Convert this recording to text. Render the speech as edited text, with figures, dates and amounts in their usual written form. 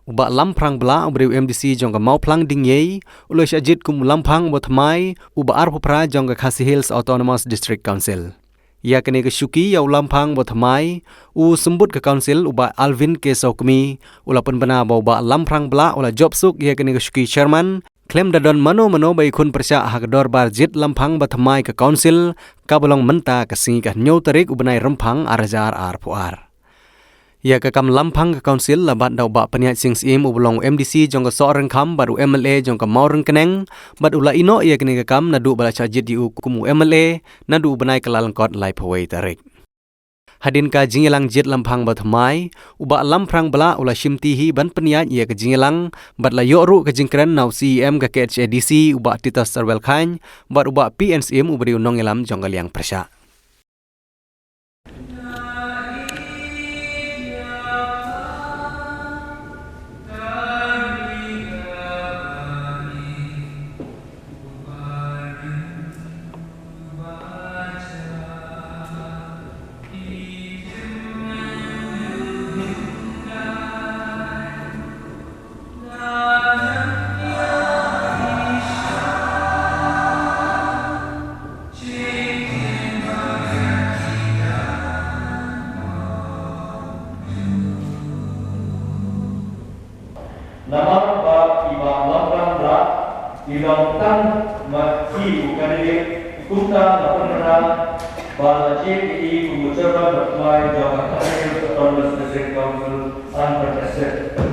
uba lamprang bla ubriu MDC jongga mau plang dingyei ulo syajit kum lampang botmai uba arpupra jongga Khasi Hills Autonomous District Council. Ia kini ke syuki yau lampang botmai u sembut ke council uba Alvin ke Sokmi ula pun bena uba lamprang bla ula job suk ia kini ke syuki chairman klaim dadon mano bai kun persya hagdor bar jit lampang botmai ke council kabolong menta ke singi ke nyau tarik ubenai rempang arajar arpuar. Ia ke kam lampang ke council labat dau ba peniat sing sim ubulong MDC jongga soren kam baru MLA jongga maureng keneng bat ula ino ia kini ke kam nadu bala chajit di kumu MLA nadu benai kelalengkot lai pawai tarik. Hadin ka jingilang jit lampang batmai uba lamprang bala ula shimtihi ban peniat ia ke jingilang bat la yoru ke jingkren nau CEM ke KHADC uba Titas Sarwel Khany bat uba PNCM ubri unong ilam jongga liang persya. Nama ba ibang lampang bra ilang tan mati kandidat kunta lapanran bala JPE kumucerba berkait jawab Khasi Hills Autonomous District Council 100%.